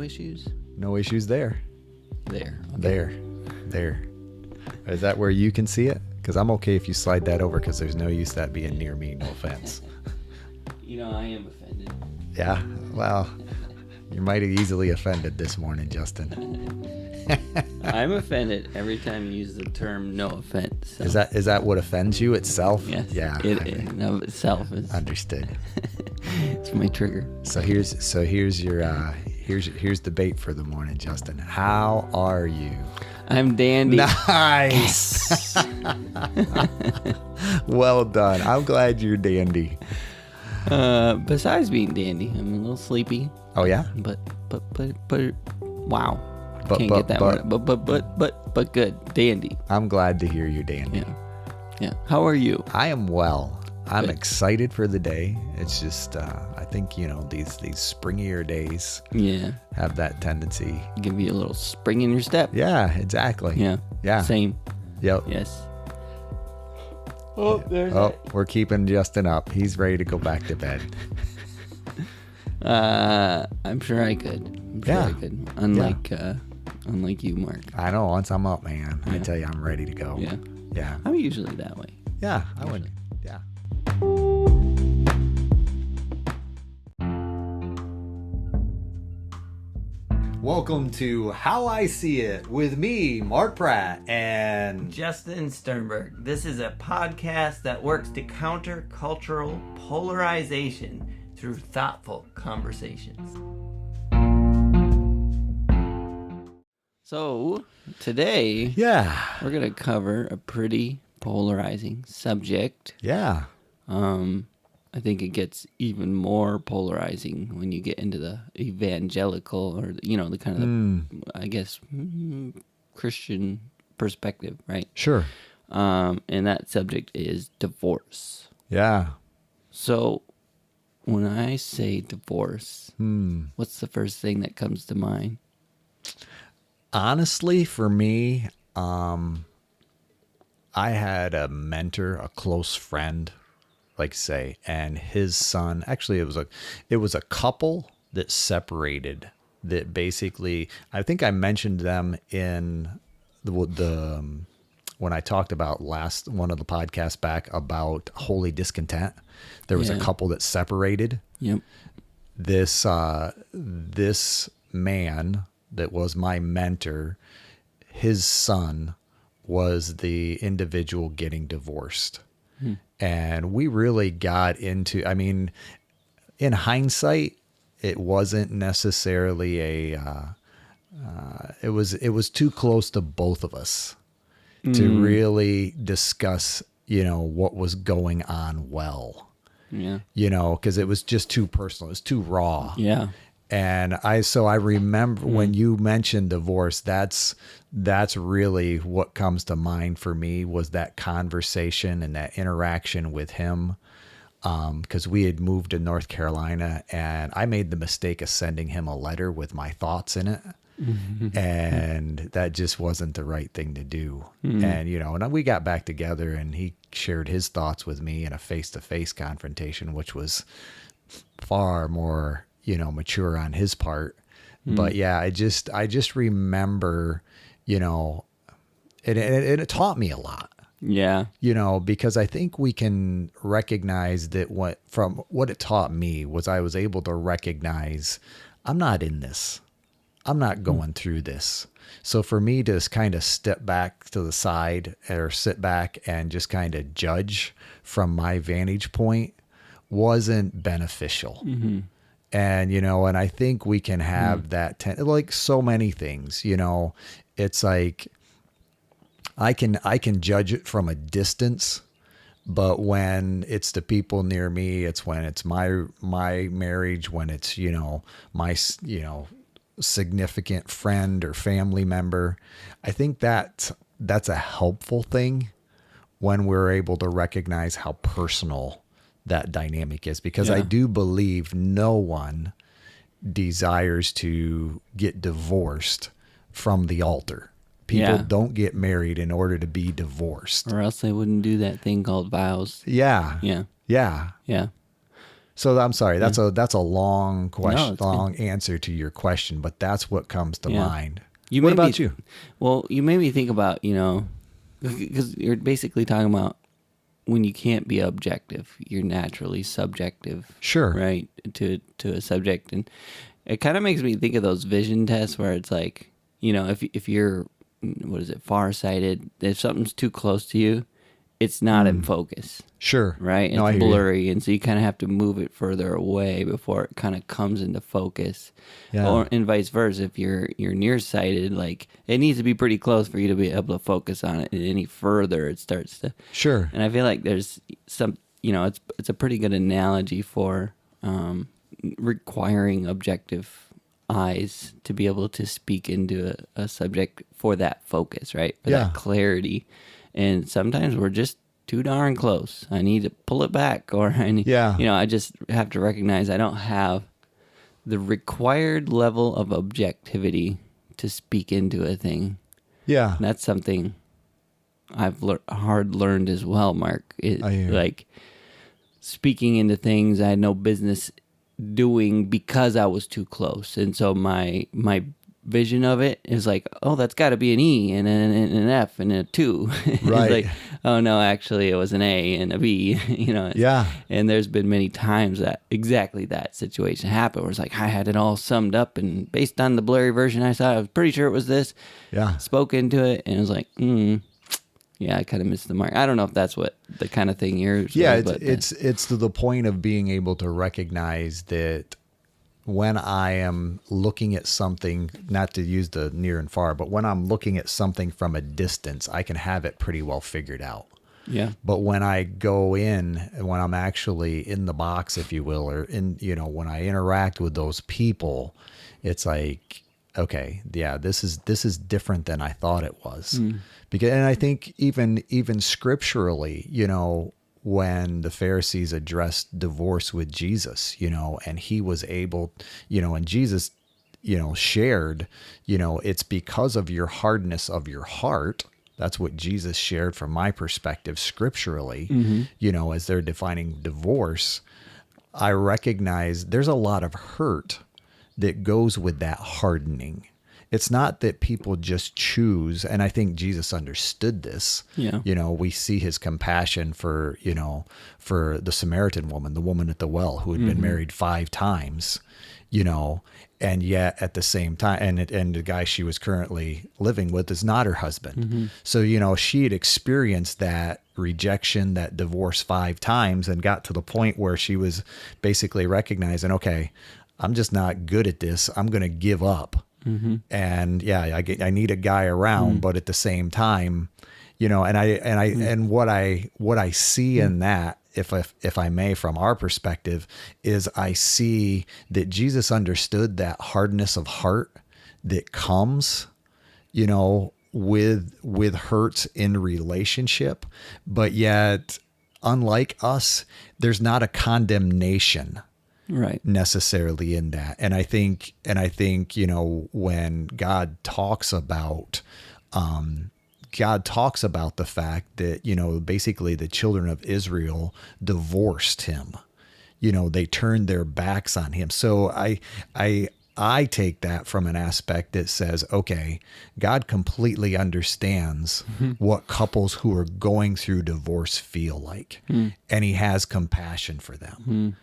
issues? No issues there. There. Okay. There. Is that where you can see it? Because I'm okay if you slide that over, because there's no use that being near me. No offense. I am offended. Yeah. Well, you're mighty easily offended this morning, Justin. I'm offended every time you use the term "no offense." So. Is that what offends you itself? Yes. Yeah. It in and of itself is. Understood. It's my trigger. So here's your here's the bait for the morning, Justin. How are you? I'm dandy. Nice. Well done. I'm glad you're dandy. Besides being dandy, I'm a little sleepy. Oh yeah. But wow. But Can't get that word. But good. Dandy. I'm glad to hear you're dandy. Yeah. How are you? I am well. I'm Good. excited for the day. It's just I think these springier days have that tendency. Give you a little spring in your step. Yeah, exactly. Yeah. Same. Yep. Yes. Oh, there's we're keeping Justin up. He's ready to go back to bed. I'm sure I could. I could. Unlike you, Mark. I know. Once I'm up, man, I tell you, I'm ready to go. Yeah. I'm usually that way. Yeah, I would. Yeah. Welcome to How I See It with me, Mark Pratt, and Justin Sternberg. This is a podcast that works to counter cultural polarization through thoughtful conversations. So, today, we're going to cover a pretty polarizing subject. Yeah. I think it gets even more polarizing when you get into the evangelical or, the kind of, I guess, Christian perspective, right? Sure. And that subject is divorce. Yeah. So when I say divorce, what's the first thing that comes to mind? Honestly, for me, I had a mentor, a close friend, and his son, actually it was a couple that separated, that basically, I think I mentioned them in the when I talked about one of the podcasts back about holy discontent. There was a couple that separated. Yep. This man that was my mentor, his son was the individual getting divorced. And we really got into, in hindsight, it wasn't necessarily it was too close to both of us to really discuss, what was going on well. Yeah. Because it was just too personal. It was too raw. Yeah. And I remember when you mentioned divorce, that's really what comes to mind for me, was that conversation and that interaction with him. Because we had moved to North Carolina, and I made the mistake of sending him a letter with my thoughts in it. And that just wasn't the right thing to do. And, and we got back together, and he shared his thoughts with me in a face-to-face confrontation, which was far more, mature on his part. But yeah, I just remember, it taught me a lot. Yeah. Because I think we can recognize that what it taught me was I was able to recognize I'm not in this. I'm not going through this. So for me to kind of step back to the side or sit back and just kind of judge from my vantage point wasn't beneficial. And, and I think we can have that, like so many things, it's like, I can judge it from a distance, but when it's the people near me, it's when it's my marriage, when it's, my, significant friend or family member. I think that's a helpful thing when we're able to recognize how personal that dynamic is, because I do believe no one desires to get divorced from the altar. People don't get married in order to be divorced, or else they wouldn't do that thing called vows. Yeah. So I'm sorry, that's a long question, No, it's long answer to your question, but that's what comes to Yeah. mind. You What made me about you? Well, you made me think about, because you're basically talking about when you can't be objective, you're naturally subjective, Sure. right? To a subject, and it kind of makes me think of those vision tests where it's like, if you're, what is it, farsighted, if something's too close to you, it's not in focus. Sure. Right? No, I It's hear you. blurry, and so you kind of have to move it further away before it kind of comes into focus. Yeah. Or and vice versa, if you're nearsighted, like it needs to be pretty close for you to be able to focus on it. And any further, it starts to. Sure. And I feel like there's some, it's a pretty good analogy for requiring objective eyes to be able to speak into a subject for that focus, right? For Yeah. that clarity. And sometimes we're just too darn close. I need to pull it back, or I need, Yeah. I just have to recognize I don't have the required level of objectivity to speak into a thing. Yeah. And that's something I've hard learned as well, Mark. I hear. Like speaking into things I had no business doing because I was too close. And so my vision of it is like, oh, that's got to be an E and an F and a 2. It's Right. like, oh no, actually it was an A and a B, Yeah. And there's been many times that exactly that situation happened where it's like I had it all summed up, and based on the blurry version I saw, I was pretty sure it was this. Yeah. Spoke into it, and it was like, yeah, I kind of missed the mark. I don't know if that's what the kind of thing yours Yeah. was, It's to the point of being able to recognize that when I am looking at something, not to use the near and far, but when I'm looking at something from a distance, I can have it pretty well figured out. yeah. But when I go in, when I'm actually in the box, if you will, or when I interact with those people, it's like, okay, yeah, this is different than I thought it was. And I think even scripturally, when the Pharisees addressed divorce with Jesus, and he was able, and Jesus, shared, it's because of your hardness of your heart. That's what Jesus shared from my perspective scripturally, as they're defining divorce. I recognize there's a lot of hurt that goes with that hardening. It's not that people just choose, and I think Jesus understood this. Yeah. We see his compassion for the Samaritan woman, the woman at the well who had been married 5 times, and yet at the same time, and the guy she was currently living with is not her husband. So, she had experienced that rejection, that divorce 5 times, and got to the point where she was basically recognizing, okay, I'm just not good at this. I'm going to give up. And yeah, I need a guy around, but at the same time, and what I see in that, if I may, from our perspective, is I see that Jesus understood that hardness of heart that comes, with hurts in relationship, but yet, unlike us, there's not a condemnation Right. necessarily in that. And I think, when God talks about the fact that, basically the children of Israel divorced him, they turned their backs on him. So I take that from an aspect that says, okay, God completely understands what couples who are going through divorce feel like, and he has compassion for them.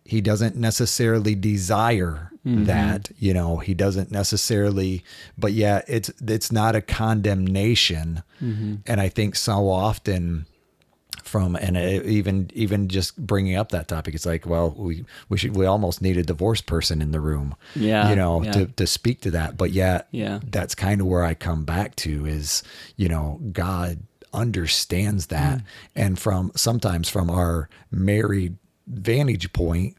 He doesn't necessarily desire that, he doesn't necessarily, but yeah, it's not a condemnation. And I think so often even just bringing up that topic, it's like, well, we almost need a divorced person in the room, Yeah, to speak to that. But yeah, that's kind of where I come back to is, God understands that. And sometimes from our married vantage point,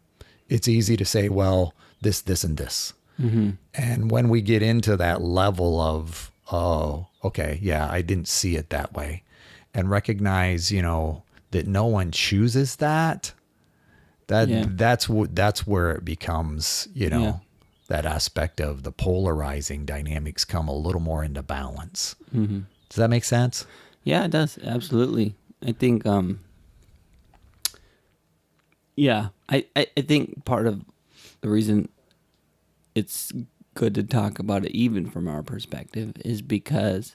it's easy to say, well, this, and this. And when we get into that level of, oh, okay, yeah, I didn't see it that way, and recognize, that no one chooses that, that's where it becomes, that aspect of the polarizing dynamics come a little more into balance. Does that make sense? Yeah, it does. Absolutely. I think, Yeah, I think part of the reason it's good to talk about it, even from our perspective, is because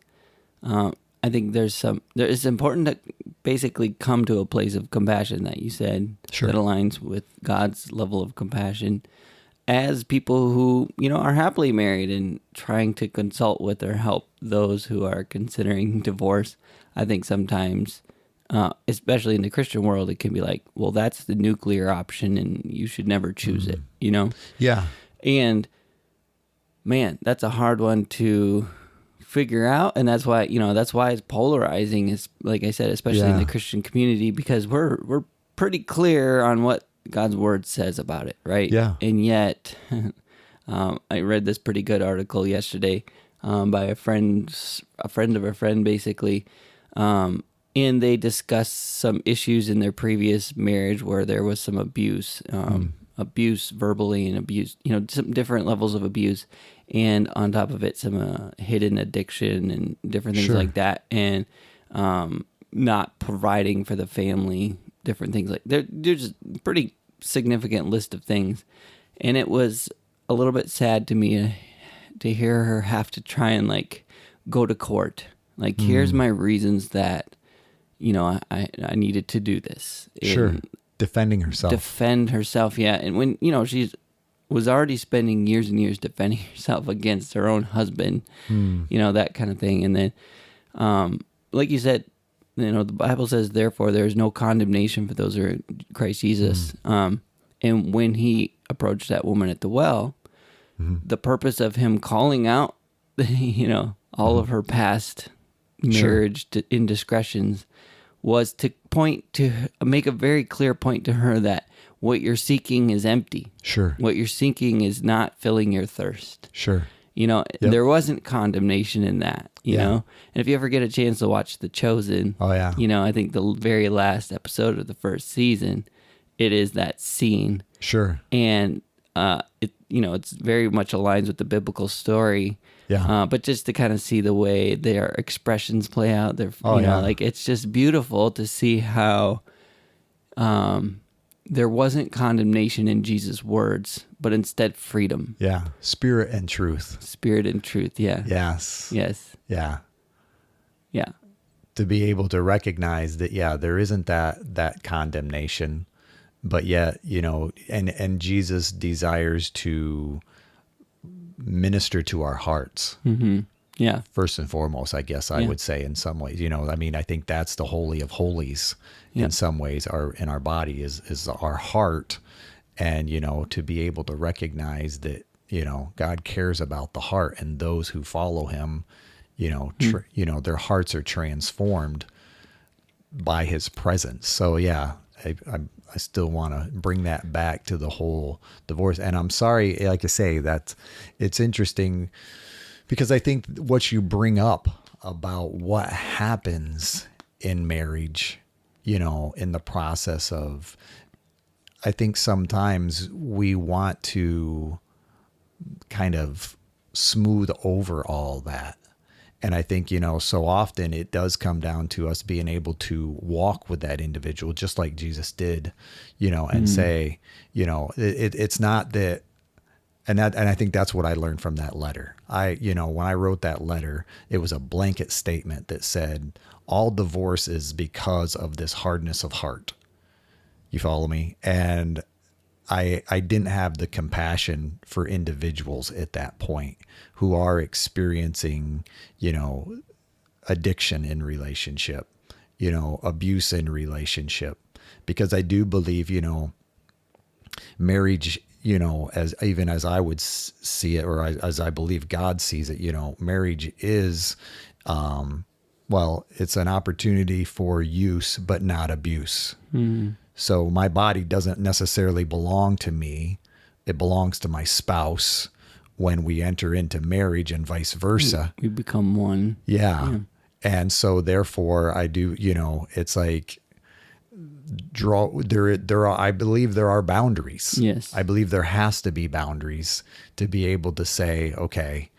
I think it's important to basically come to a place of compassion that you said Sure. that aligns with God's level of compassion as people who, are happily married and trying to consult with or help those who are considering divorce. I think sometimes, especially in the Christian world, it can be like, well, that's the nuclear option and you should never choose it, Yeah. And man, that's a hard one to figure out, and that's why it's polarizing, is like I said, especially in the Christian community, because we're pretty clear on what God's word says about it, right? Yeah. And yet I read this pretty good article yesterday by a friend of a friend, basically, and they discussed some issues in their previous marriage where there was some abuse, abuse verbally, and abuse, some different levels of abuse, and on top of it, some hidden addiction and different things like that, and not providing for the family, different things like there's a pretty significant list of things, and it was a little bit sad to me to hear her have to try and like go to court, like here's my reasons that I needed to do this. And defend herself. Yeah. And when she's was already spending years and years defending herself against her own husband, that kind of thing. And then like you said, the Bible says, therefore there is no condemnation for those who are in Christ Jesus. And when he approached that woman at the well, the purpose of him calling out all of her past marriage indiscretions was to make a very clear point to her that what you're seeking is empty. Sure. What you're seeking is not filling your thirst. Sure. There wasn't condemnation in that, you know? And if you ever get a chance to watch The Chosen, I think the very last episode of the first season, it is that scene. Sure. And, it's very much aligns with the biblical story. Yeah. But just to kind of see the way their expressions play out, like it's just beautiful to see how there wasn't condemnation in Jesus' words, but instead freedom. Yeah. Spirit and truth. Spirit and truth. Yeah. Yes. Yes. Yeah. Yeah. To be able to recognize that, there isn't that condemnation, but yet, and Jesus desires to minister to our hearts. Mm-hmm. Yeah. First and foremost, I guess I would say, in some ways, I think that's the holy of holies in some ways, in our body is our heart. And, to be able to recognize that, God cares about the heart, and those who follow him, their hearts are transformed by his presence. So I still want to bring that back to the whole divorce. And I'm sorry, like I say, that it's interesting because I think what you bring up about what happens in marriage, in the process of, I think sometimes we want to kind of smooth over all that. And I think, so often it does come down to us being able to walk with that individual, just like Jesus did, and say, it's not that, and I think that's what I learned from that letter. When I wrote that letter, it was a blanket statement that said, all divorce is because of this hardness of heart. You follow me? And I didn't have the compassion for individuals at that point who are experiencing, addiction in relationship, abuse in relationship, because I do believe, marriage, as I would see it, or as I believe God sees it, marriage is, it's an opportunity for use, but not abuse. Mm-hmm. So my body doesn't necessarily belong to me. It belongs to my spouse when we enter into marriage, and vice versa. We become one. Yeah. And so therefore I do, it's like I believe there are boundaries. Yes. I believe there has to be boundaries to be able to say, okay,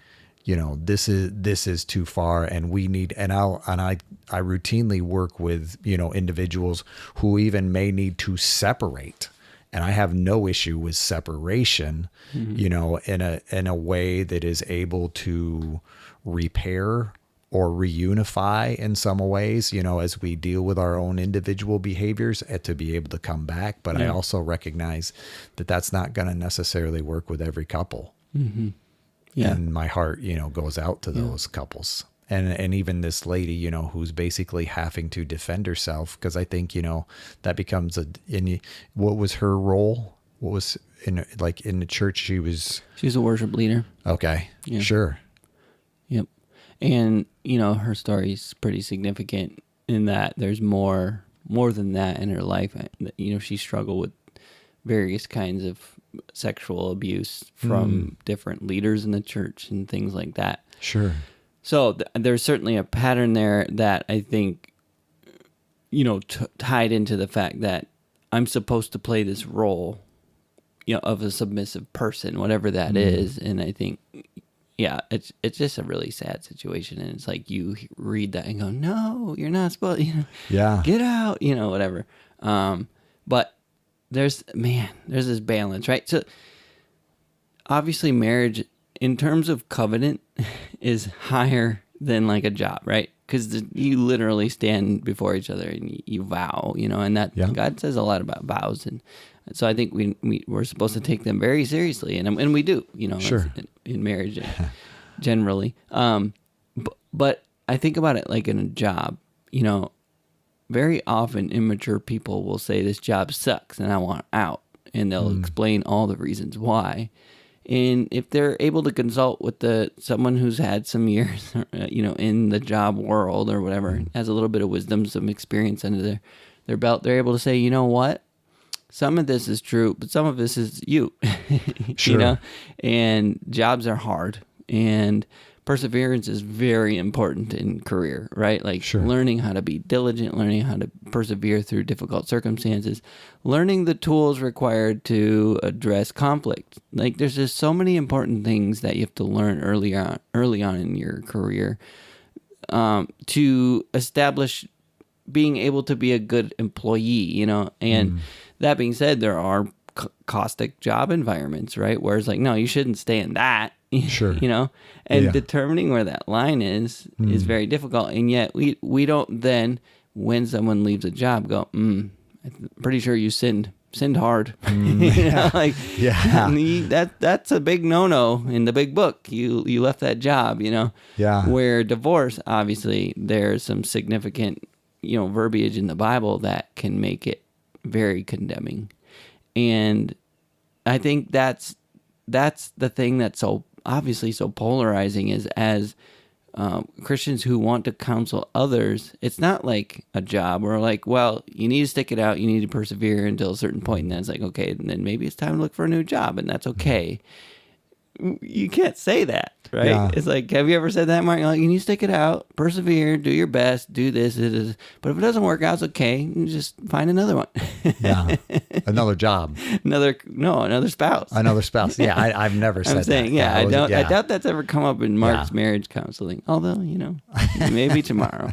this is too far, and we need, and I routinely work with, individuals who even may need to separate And I have no issue with separation, you know, in a way that is able to repair or reunify in some ways, you know, as we deal with our own individual behaviors and to be able to come back. But I also recognize that that's not going to necessarily work with every couple. Yeah. And my heart, you know, goes out to those couples. And even this lady, you know, who's basically having to defend herself, because I think, you know, that becomes what was her role? What was in the church? She was a worship leader. Okay. Yeah. Sure. Yep. And, you know, her story's pretty significant in that there's more than that in her life. You know, she struggled with various kinds of sexual abuse from different leaders in the church and things like that. Sure. So there's certainly a pattern there that I think, you know, tied into the fact that I'm supposed to play this role, you know, of a submissive person, whatever that is. And I think, yeah, it's just a really sad situation. And it's like you read that and go, no, you're not supposed, you know, get out, you know, whatever. But there's this balance, right? So obviously marriage, in terms of covenant, is higher than like a job, right? Because you literally stand before each other and you vow, you know, and that God says a lot about vows, and so I think we're supposed to take them very seriously, and we do, you know, sure, in marriage generally. But I think about it like in a job, you know, very often immature people will say this job sucks and I want out, and they'll explain all the reasons why. And if they're able to consult with someone who's had some years, you know, in the job world or whatever, has a little bit of wisdom, some experience under their belt, they're able to say, you know what, some of this is true, but some of this is you, sure. You know, and jobs are hard, and perseverance is very important in career, right? Like learning how to be diligent, learning how to persevere through difficult circumstances, learning the tools required to address conflict. Like there's just so many important things that you have to learn early on in your career to establish being able to be a good employee, you know? And that being said, there are caustic job environments, right? Where it's like, no, you shouldn't stay in that. Sure. You know, and determining where that line is very difficult. And yet we don't then, when someone leaves a job, go, I'm pretty sure you sinned hard. You know, like, that's a big no-no in the big book. You left that job, you know. Yeah. Where divorce, obviously, there's some significant, you know, verbiage in the Bible that can make it very condemning. And I think that's the thing that's so obviously so polarizing, is as Christians who want to counsel others, it's not like a job where like, well, you need to stick it out, you need to persevere until a certain point, and then it's like, okay, and then maybe it's time to look for a new job, and that's okay. You can't say that, right? Yeah. It's like, have you ever said that, Mark? Like, you need to stick it out, persevere, do your best, do this, but if it doesn't work out, it's okay. You just find another one. Yeah, another job. Another spouse. Another spouse. Yeah, I've never said that. Yeah, I doubt that's ever come up in Mark's marriage counseling. Although, you know, maybe tomorrow.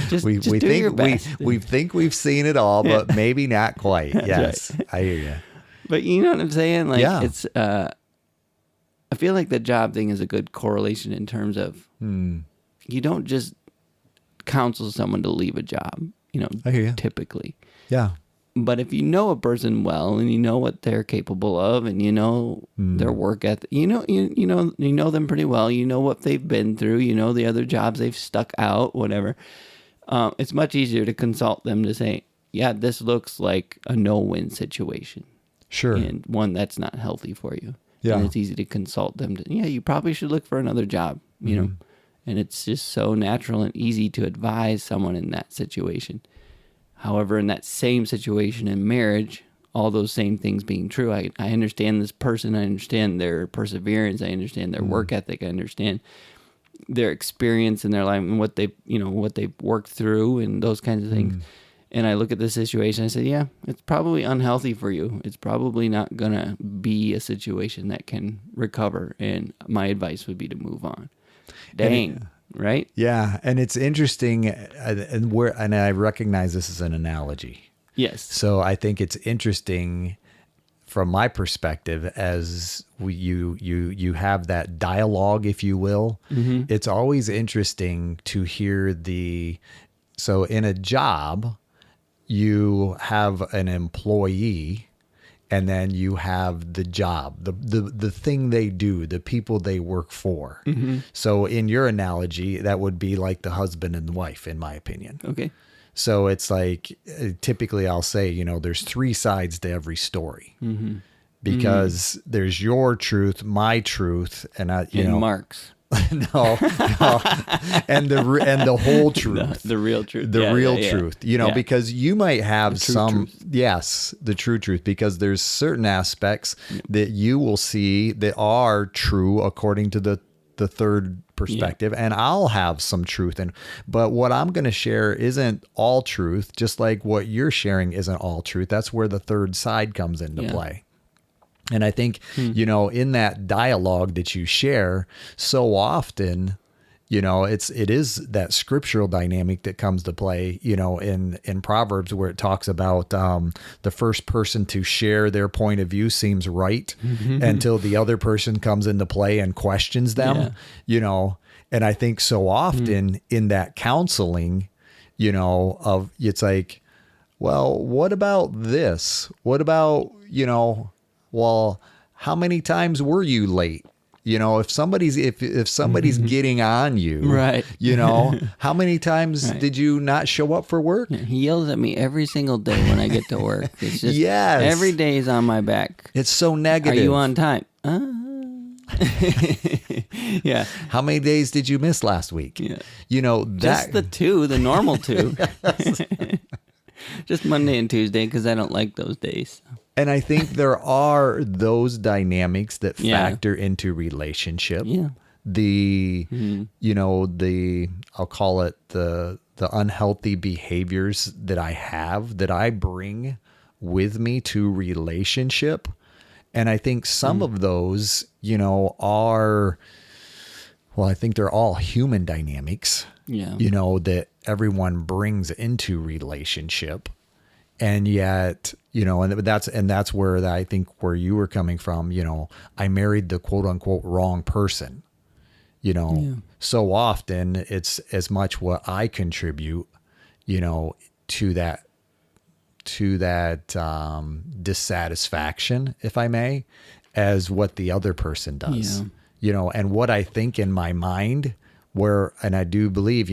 Just do your best. We think we've seen it all, but maybe not quite. Yes, right. I hear you. But you know what I'm saying? Like, it's, I feel like the job thing is a good correlation in terms of you don't just counsel someone to leave a job, you know, I hear you. Typically. Yeah. But if you know a person well and you know what they're capable of and you know their work ethic, you know them pretty well, you know what they've been through, you know the other jobs they've stuck out, whatever. It's much easier to consult them to say, yeah, this looks like a no-win situation. Sure. And one that's not healthy for you. Yeah. And it's easy to consult them to, you probably should look for another job, you know. And it's just so natural and easy to advise someone in that situation. However, in that same situation in marriage, all those same things being true, I understand this person, I understand their perseverance, I understand their work ethic, I understand their experience in their life and what they've worked through and those kinds of things. And I look at this situation, I say, yeah, it's probably unhealthy for you. It's probably not going to be a situation that can recover. And my advice would be to move on. Dang, right? Yeah. And it's interesting. And I recognize this is an analogy. Yes. So I think it's interesting from my perspective as you have that dialogue, if you will. It's always interesting to hear so in a job, you have an employee and then you have the job, the thing they do, the people they work for. So in your analogy, that would be like the husband and wife, in my opinion. Okay. So it's like, typically I'll say, there's three sides to every story because there's your truth, my truth, and Mark's. no, and the whole truth, The real truth, the real truth, Yeah. because you might have some, truth. yes, the true truth, because there's certain aspects that you will see that are true according to the third perspective, and I'll have some truth but what I'm going to share isn't all truth, just like what you're sharing isn't all truth. That's where the third side comes into play. And I think, in that dialogue that you share so often, it is that scriptural dynamic that comes to play, in Proverbs, where it talks about the first person to share their point of view seems right until the other person comes into play and questions them, and I think so often in that counseling, it's like, well, what about this? What about, well, how many times were you late? If somebody's getting on you, right? How many times did you not show up for work? He yells at me every single day when I get to work. It's just Yes. every day is on my back. It's so negative. Are you on time? Yeah. How many days did you miss last week? Yeah. That Just the normal two. Just Monday and Tuesday, because I don't like those days. And I think there are those dynamics that factor into relationship. Yeah. I'll call it the unhealthy behaviors that I bring with me to relationship. And I think some of those, I think they're all human dynamics, that everyone brings into relationship. And yet, and that's where I think where you were coming from, I married the quote unquote wrong person. So often it's as much what I contribute, to that dissatisfaction, if I may, as what the other person does. And what I think in my mind, and I do believe,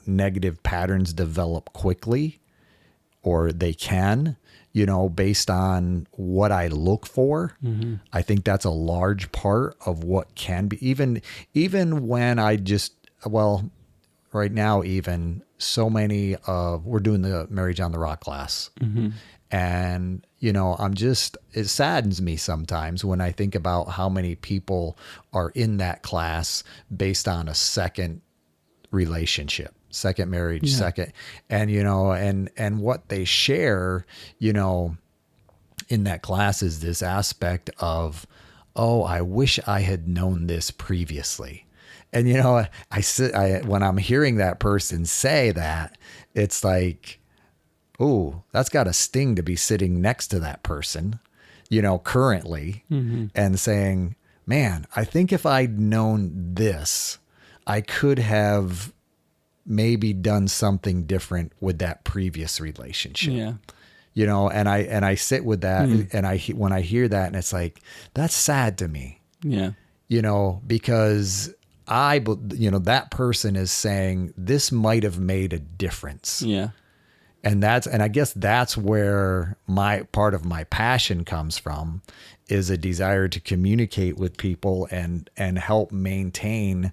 negative patterns develop quickly, or they can, based on what I look for. I think that's a large part of what can be, even when right now, even so many we're doing the Marriage on the Rock class. And, it saddens me sometimes when I think about how many people are in that class based on a second relationship, second marriage, second, and, and what they share, in that class is this aspect of, oh, I wish I had known this previously. And, when I'm hearing that person say that, it's like, oh, that's got a sting to be sitting next to that person, currently, and saying, man, I think if I'd known this, I could have maybe done something different with that previous relationship. Yeah. And I sit with that and when I hear that, and it's like, that's sad to me. Yeah. Because that person is saying this might have made a difference. Yeah. And I guess that's where part of my passion comes from, is a desire to communicate with people and help maintain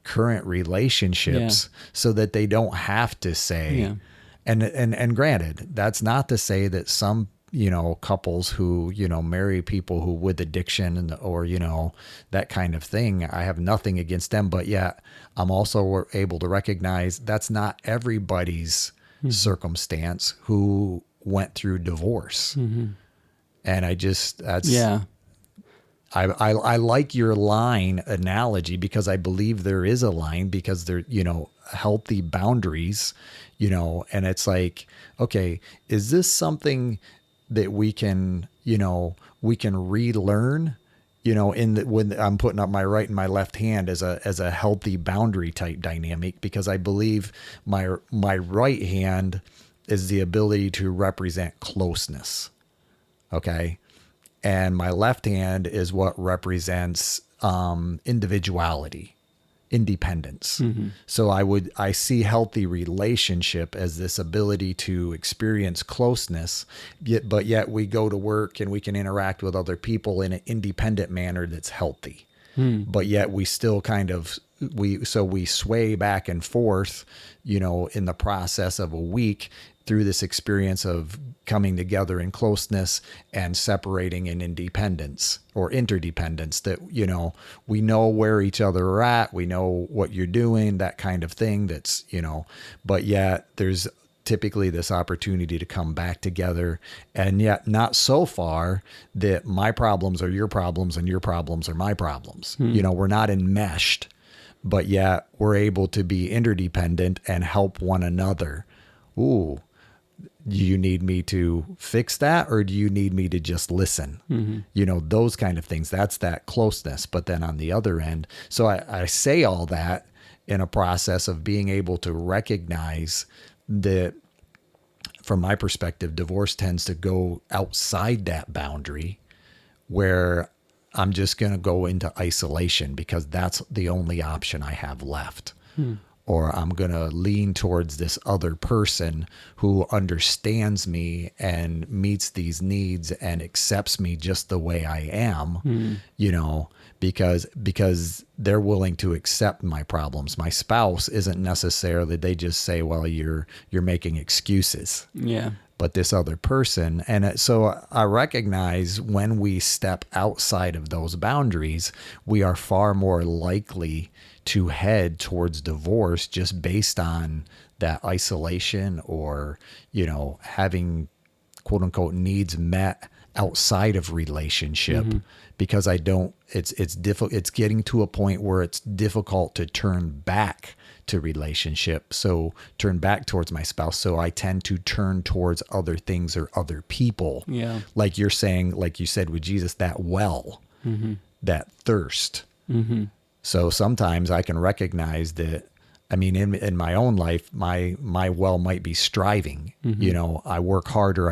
current relationships so that they don't have to say, and granted, that's not to say that some, couples who, marry people who with addiction or, that kind of thing, I have nothing against them, but yet I'm also able to recognize that's not everybody's circumstance who went through divorce. And I like your line analogy because I believe there is a line because there, healthy boundaries, and it's like, okay, is this something that we can relearn, when I'm putting up my right and my left hand as a healthy boundary type dynamic, because I believe my right hand is the ability to represent closeness. Okay. And my left hand is what represents individuality, independence. Mm-hmm. So I see healthy relationship as this ability to experience closeness, but yet we go to work and we can interact with other people in an independent manner that's healthy. But yet we still we sway back and forth, in the process of a week through this experience of coming together in closeness and separating in independence or interdependence, that, we know where each other are at. We know what you're doing, that kind of thing. That's, but yet there's typically this opportunity to come back together, and yet not so far that my problems are your problems and your problems are my problems. We're not enmeshed, but yet we're able to be interdependent and help one another. Ooh, do you need me to fix that, or do you need me to just listen? Mm-hmm. Those kind of things. That's that closeness. But then on the other end, so I say all that in a process of being able to recognize that, from my perspective, divorce tends to go outside that boundary where I'm just going to go into isolation because that's the only option I have left. Or I'm going to lean towards this other person who understands me and meets these needs and accepts me just the way I am, because they're willing to accept my problems. My spouse isn't necessarily, they just say, well, you're making excuses. Yeah. But this other person. And so I recognize when we step outside of those boundaries, we are far more likely to head towards divorce just based on that isolation or, having quote unquote needs met outside of relationship. Because it's difficult. It's getting to a point where it's difficult to turn back to relationship. So turn back towards my spouse. So I tend to turn towards other things or other people. Yeah. Like you're saying, like you said with Jesus, that well, that thirst. So sometimes I can recognize that, in my own life, my well might be striving. I work harder,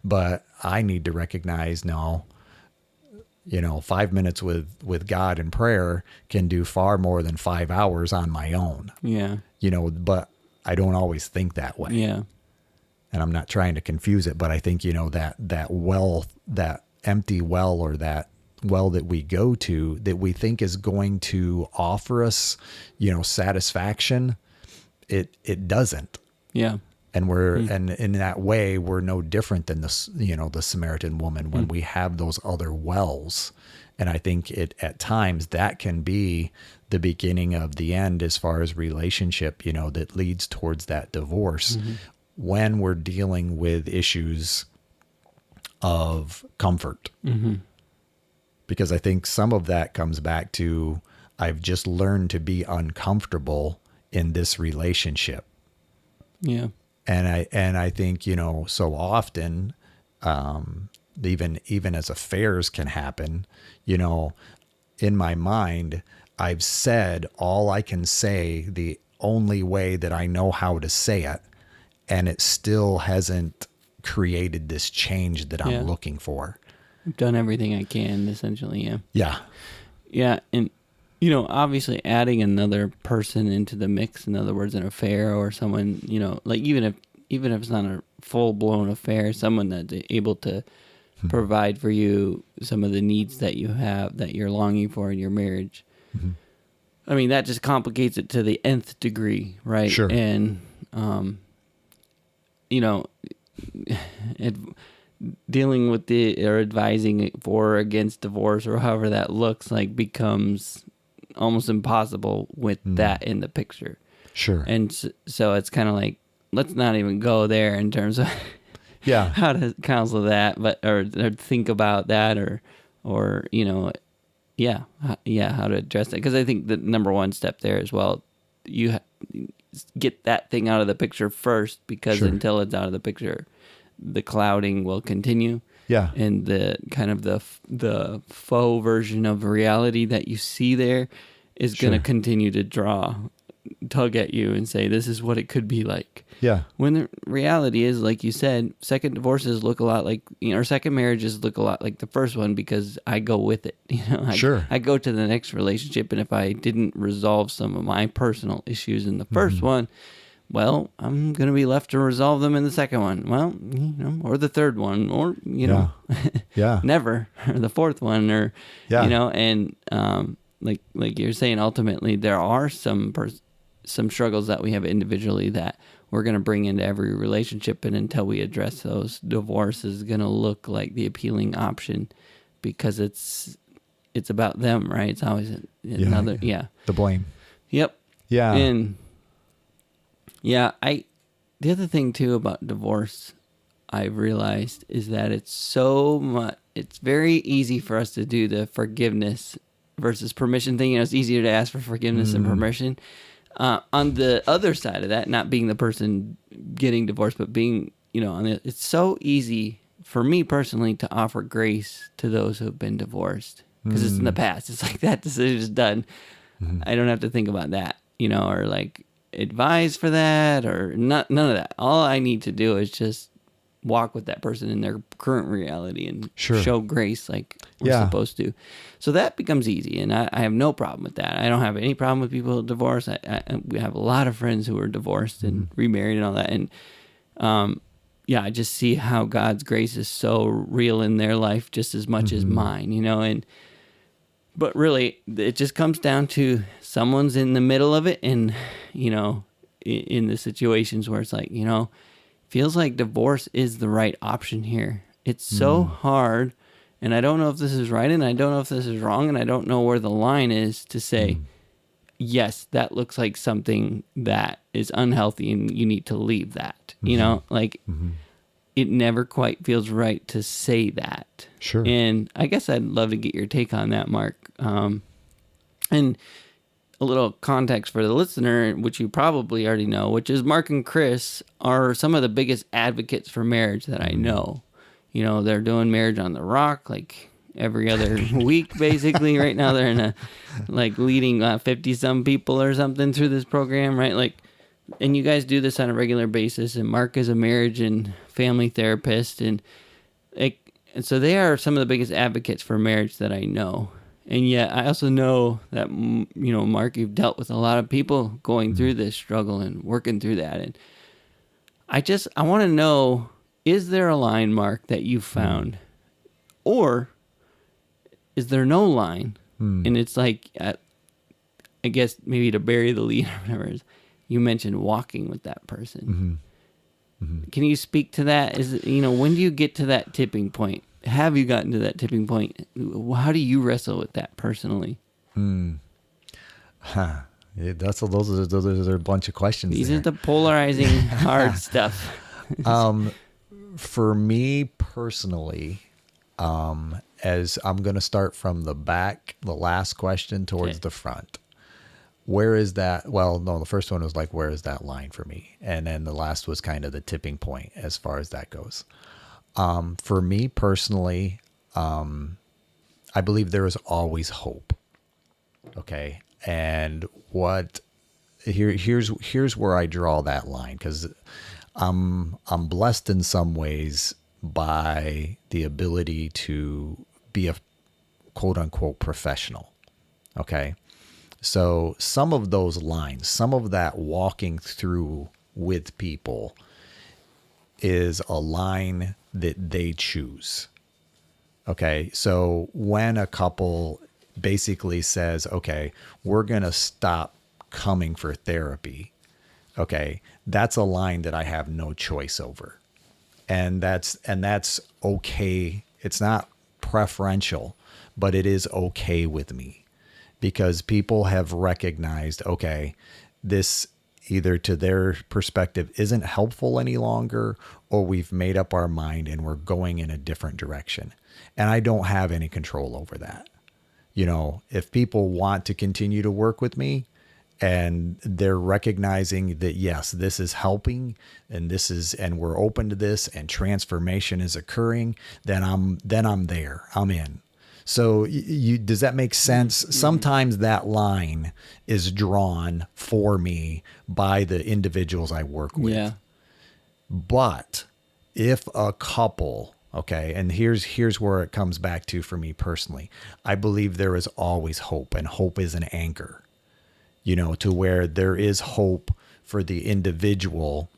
but I need to recognize, no, 5 minutes with God in prayer can do far more than 5 hours on my own. Yeah. But I don't always think that way. Yeah. And I'm not trying to confuse it, but I think, that well, that empty well, or that well that we go to that we think is going to offer us, satisfaction, it doesn't. Yeah. And and in that way, we're no different than the Samaritan woman when we have those other wells. And I think at times that can be the beginning of the end as far as relationship, that leads towards that divorce when we're dealing with issues of comfort. Because I think some of that comes back to, I've just learned to be uncomfortable in this relationship. Yeah. And I think, so often, even as affairs can happen, in my mind, I've said all I can say the only way that I know how to say it, and it still hasn't created this change that I'm looking for. I've done everything I can, essentially. Yeah. Yeah. Yeah. And, obviously adding another person into the mix, in other words, an affair or someone, like even if it's not a full blown affair, someone that's able to provide for you some of the needs that you have, that you're longing for in your marriage. That just complicates it to the nth degree, right? Sure. And, dealing with or advising for or against divorce, or however that looks like, becomes almost impossible with that in the picture. Sure. And so it's kind of like, let's not even go there in terms of how to counsel that, or think about that, or or, you know, yeah, how to address that. Because I think the number one step there as well, get that thing out of the picture first, because Sure. until it's out of the picture, the clouding will continue. Yeah. And the kind of the faux version of reality that you see there is going to Sure. continue to tug at you and say, this is what it could be like. Yeah. When the reality is, like you said, second divorces look a lot like, you know, or second marriages look a lot like the first one, because I go with it. You know, Sure. I go to the next relationship, and if I didn't resolve some of my personal issues in the first one, well, I'm going to be left to resolve them in the second one. Well, you know, or the third one, or, you know, Yeah. never, or the fourth one, or, Yeah. you know, and like you're saying, ultimately there are some struggles that we have individually that we're going to bring into every relationship, and until we address those, divorce is going to look like the appealing option, because it's about them, right? It's always another, The blame. Yep. Yeah. And yeah, the other thing too about divorce I've realized is that it's very easy for us to do the forgiveness versus permission thing. You know, it's easier to ask for forgiveness than permission. On the other side of that, not being the person getting divorced, but being, you know, it's so easy for me personally to offer grace to those who have been divorced, because it's in the past. It's like, that decision is done. I don't have to think about that, you know, or like advise for that, or none of that. All I need to do is just walk with that person in their current reality and show grace like we're supposed to. So that becomes easy, and I have no problem with that. I don't have any problem with people divorced. We have a lot of friends who are divorced and remarried and all that. And I just see how God's grace is so real in their life just as much as mine, you know. But really, it just comes down to someone's in the middle of it, and, you know, in the situations where it's like, you know, feels like divorce is the right option here. It's so hard, and I don't know if this is right, and I don't know if this is wrong, and I don't know where the line is to say, yes, that looks like something that is unhealthy, and you need to leave that. You know, like, it never quite feels right to say that. Sure. And I guess I'd love to get your take on that, Mark. And a little context for the listener, which you probably already know, which is Mark and Chris are some of the biggest advocates for marriage that I know. You know, they're doing Marriage on the Rock like every other week, basically. Right now, they're in a, like, leading 50-some people or something through this program, right? Like, and you guys do this on a regular basis. And Mark is a marriage and family therapist, and so they are some of the biggest advocates for marriage that I know. And yet I also know that, you know, Mark, you've dealt with a lot of people going through this struggle and working through that. And I want to know, is there a line, Mark, that you found? Or is there no line? And it's like, I guess maybe to bury the lead or whatever, you mentioned walking with that person. Can you speak to that? Is it, you know, when do you get to that tipping point? Have you gotten to that tipping point? How do you wrestle with that personally? Yeah, those are a bunch of questions. These there. are the polarizing, hard stuff. For me personally, as I'm going to start from the back, the last question towards the front. Where is that? Well, no, the first one was like, where is that line for me? And then the last was kind of the tipping point as far as that goes. For me personally, I believe there is always hope. Okay. And here's where I draw that line, because I'm blessed in some ways by the ability to be a quote unquote professional. Okay. So some of those lines, some of that walking through with people is a line that they choose. Okay. So when a couple basically says, okay, we're going to stop coming for therapy. Okay. That's a line that I have no choice over. And that's okay. It's not preferential, but it is okay with me, because people have recognized, okay, this either to their perspective isn't helpful any longer, or we've made up our mind and we're going in a different direction. And I don't have any control over that. You know, if people want to continue to work with me and they're recognizing that, yes, this is helping and we're open to this and transformation is occurring, then I'm there. I'm in. So does that make sense? Mm-hmm. Sometimes that line is drawn for me by the individuals I work with. Yeah. But if a couple, okay, and here's where it comes back to for me personally. I believe there is always hope, and hope is an anchor, you know, to where there is hope for the individual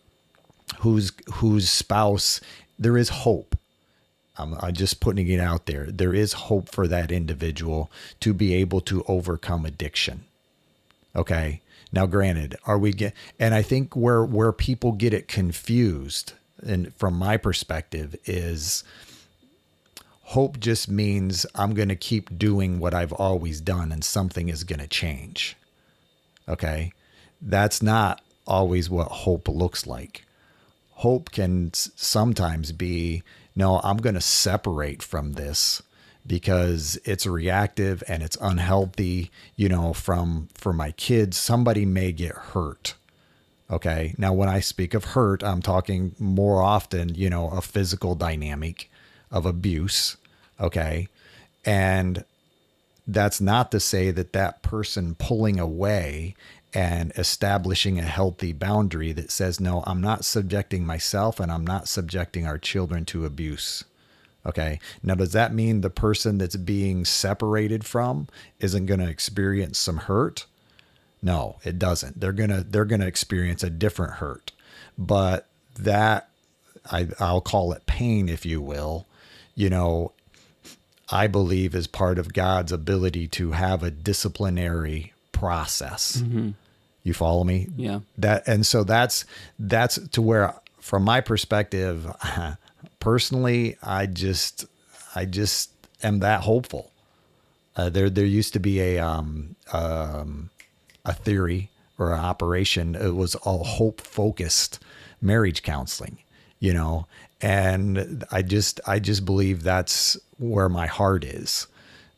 whose spouse, there is hope. I'm just putting it out there. There is hope for that individual to be able to overcome addiction. Okay. Now, granted, and I think where people get it confused, and from my perspective, is hope just means I'm going to keep doing what I've always done and something is going to change. Okay. That's not always what hope looks like. Hope can sometimes be, no, I'm going to separate from this because it's reactive and it's unhealthy, you know, for my kids. Somebody may get hurt. Okay. Now, when I speak of hurt, I'm talking more often, you know, a physical dynamic of abuse. Okay. And that's not to say that person pulling away and establishing a healthy boundary that says, no, I'm not subjecting myself and I'm not subjecting our children to abuse. Okay. Now, does that mean the person that's being separated from isn't going to experience some hurt? No, it doesn't. They're going to experience a different hurt, but that I'll call it pain, if you will, you know, I believe is part of God's ability to have a disciplinary process. Mm-hmm. You follow me? Yeah. So that's to where, from my perspective, personally, I just am that hopeful. There used to be a theory or an operation. It was all hope focused marriage counseling, you know, and I just believe that's where my heart is.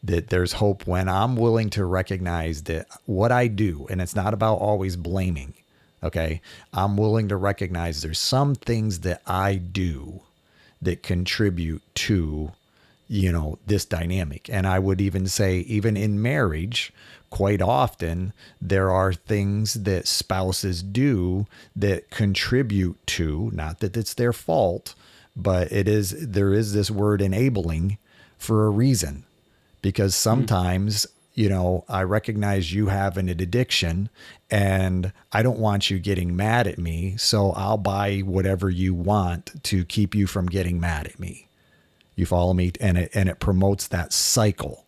That there's hope when I'm willing to recognize that what I do, and it's not about always blaming. Okay. I'm willing to recognize there's some things that I do that contribute to, you know, this dynamic. And I would even say, even in marriage, quite often there are things that spouses do that contribute to, not that it's their fault, but there is this word enabling for a reason. Because sometimes, you know, I recognize you have an addiction and I don't want you getting mad at me. So I'll buy whatever you want to keep you from getting mad at me. You follow me? And it promotes that cycle.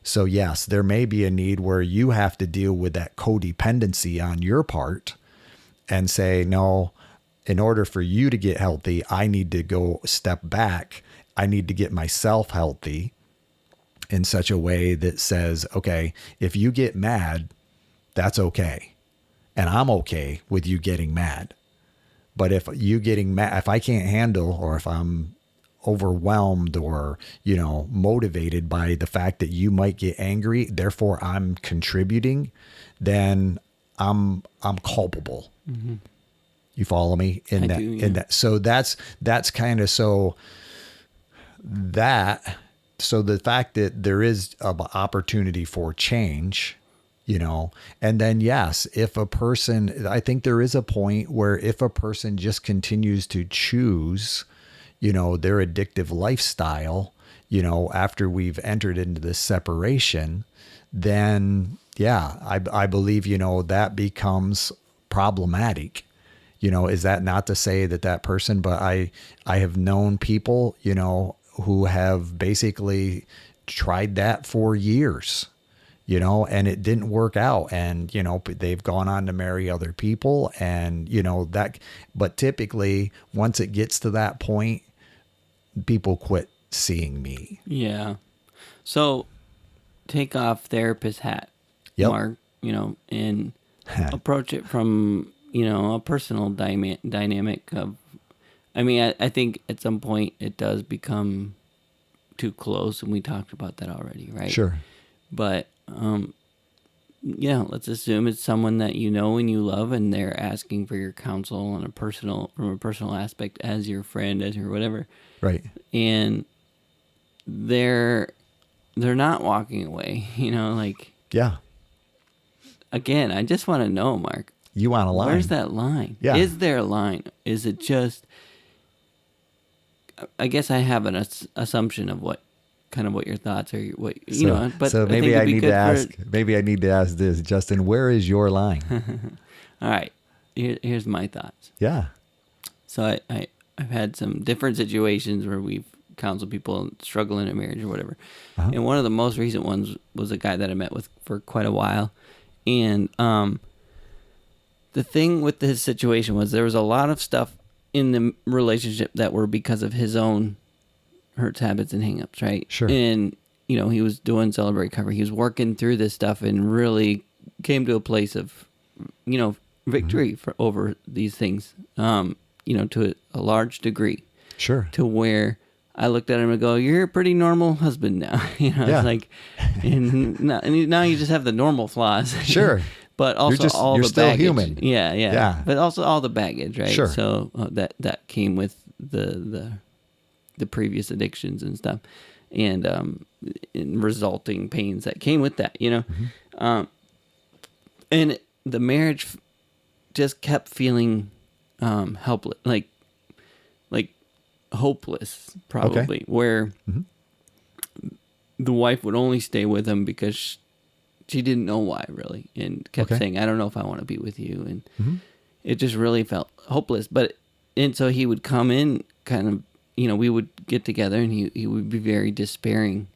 So yes, there may be a need where you have to deal with that codependency on your part and say, no, in order for you to get healthy, I need to go step back. I need to get myself healthy in such a way that says, okay, if you get mad, that's okay. And I'm okay with you getting mad. But if you getting mad, if I can't handle, or if I'm overwhelmed or, you know, motivated by the fact that you might get angry, therefore I'm contributing, then I'm culpable. Mm-hmm. You follow me in that? Yeah. In that. So that's kind of so that. So the fact that there is an opportunity for change, you know, and then yes, if a person, I think there is a point where if a person just continues to choose, you know, their addictive lifestyle, you know, after we've entered into this separation, then yeah, I believe, you know, that becomes problematic. You know, is that not to say that person, but I have known people, you know, who have basically tried that for years, you know, and it didn't work out. And, you know, they've gone on to marry other people and, you know, but typically once it gets to that point, people quit seeing me. Yeah. So take off therapist hat, yep. Mark, you know, and approach it from a personal dynamic of, I mean, I think at some point it does become too close, and we talked about that already, right? Sure. But, let's assume it's someone that you know and you love, and they're asking for your counsel on from a personal aspect as your friend, as your whatever. Right. And they're not walking away, like, Yeah. again, I just want to know, Mark. You want a line. Where's that line? Yeah. Is there a line? Is it just, I guess I have an assumption of what your thoughts are, but so maybe I need to ask, this, Justin, where is your line? All right. Here's my thoughts. Yeah. So I've had some different situations where we've counseled people struggling in marriage or whatever. Uh-huh. And one of the most recent ones was a guy that I met with for quite a while. And the thing with his situation was there was a lot of stuff in the relationship that were because of his own hurts, habits, and hangups, right? Sure. And, he was doing Celebrate Recovery. He was working through this stuff and really came to a place of, victory over these things, to a large degree. Sure. To where I looked at him and go, "You're a pretty normal husband now." Yeah. It's like, and now you just have the normal flaws. Sure. But also all you're the still baggage. human. Yeah. But also all the baggage, right? Sure. So that came with the previous addictions and stuff, and resulting pains that came with that, and the marriage just kept feeling helpless, like hopeless, probably, Okay. where the wife would only stay with him because she didn't know why, really, and kept saying, "I don't know if I want to be with you," and it just really felt hopeless. And so he would come in kind of, we would get together, and he would be very despairing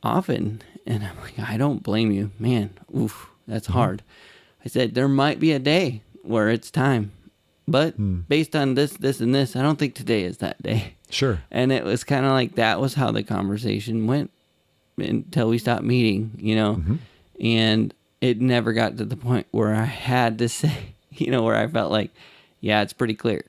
often, and I'm like, I don't blame you, man. Oof, that's hard. I said, there might be a day where it's time, but based on this, and this, I don't think today is that day. Sure. And it was kind of like that was how the conversation went until we stopped meeting, and it never got to the point where I had to say, where I felt like, yeah, it's pretty clear,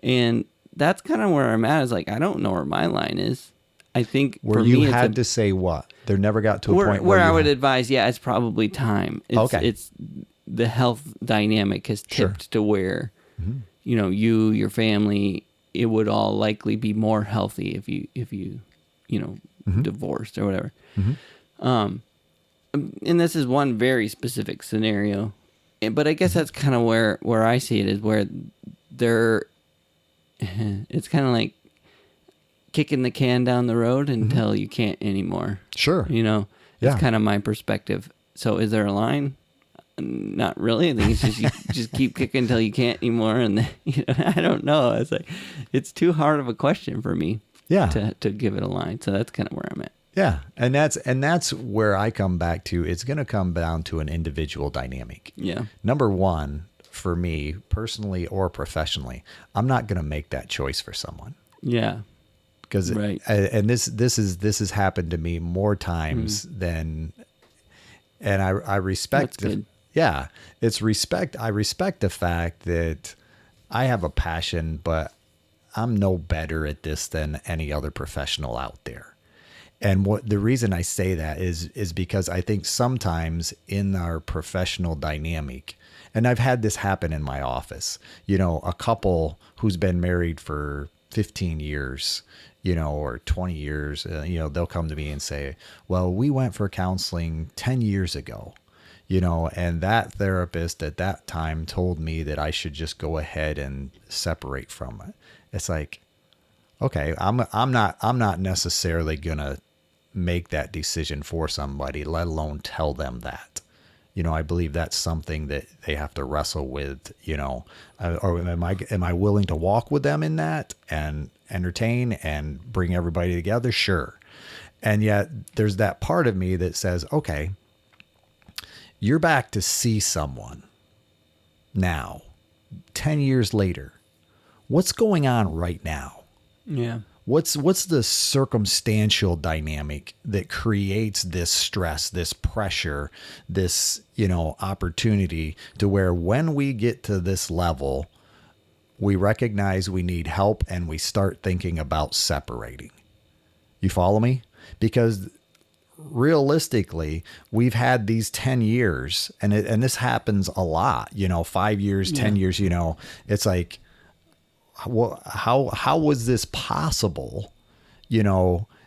and that's kind of where I'm at, is like, I don't know where my line is. I think where you had to say what? There never got to a point where I would advise, it's probably time. It's the health dynamic has tipped to where, your family, it would all likely be more healthy if you divorced or whatever. And this is one very specific scenario, but I guess that's kind of where I see it, is where it's kind of like kicking the can down the road until you can't anymore. Sure. That's kind of my perspective. So is there a line? Not really. I think it's just you just keep kicking until you can't anymore, and then, I don't know. It's like, it's too hard of a question for me. Yeah. To give it a line. So that's kind of where I'm at. Yeah, and that's where I come back to. It's going to come down to an individual dynamic. Yeah. Number one, for me personally or professionally, I'm not going to make that choice for someone. Yeah. Because right. And this has happened to me more times than, and I respect. That's good. Yeah, it's respect. I respect the fact that I have a passion, but I'm no better at this than any other professional out there. And the reason I say that is because I think sometimes in our professional dynamic, and I've had this happen in my office, a couple who's been married for 15 years, or 20 years, they'll come to me and say, well, we went for counseling 10 years ago, and that therapist at that time told me that I should just go ahead and separate from it. It's like, okay, I'm not necessarily gonna make that decision for somebody, let alone tell them that. I believe that's something that they have to wrestle with, or am I willing to walk with them in that and entertain and bring everybody together? Sure. And yet there's that part of me that says, okay, you're back to see someone now, 10 years later. What's going on right now? Yeah. What's the circumstantial dynamic that creates this stress, this pressure, this, opportunity to where when we get to this level, we recognize we need help and we start thinking about separating. You follow me? Because realistically, we've had these 10 years and this happens a lot, 5 years, 10 years, it's like, well, how was this possible?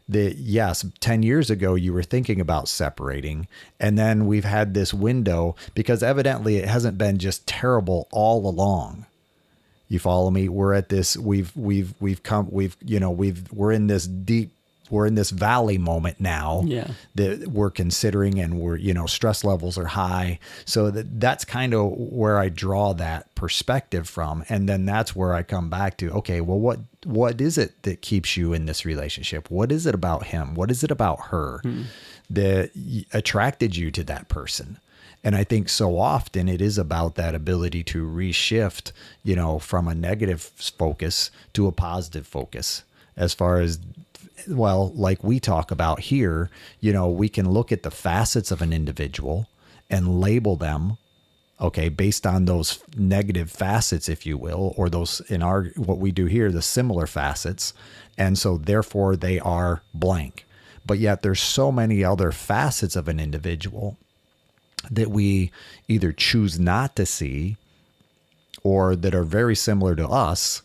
That yes, 10 years ago you were thinking about separating, and then we've had this window because evidently it hasn't been just terrible all along. You follow me? We're at this, we're in this deep, we're in this valley moment now that we're considering, and we're, stress levels are high. So that's kind of where I draw that perspective from. And then that's where I come back to, okay, well, what is it that keeps you in this relationship? What is it about him? What is it about her that attracted you to that person? And I think so often it is about that ability to reshift, from a negative focus to a positive focus. As far as, well, like we talk about here, we can look at the facets of an individual and label them, okay, based on those negative facets, if you will, or those what we do here, the similar facets. And so therefore they are blank. But yet there's so many other facets of an individual that we either choose not to see or that are very similar to us,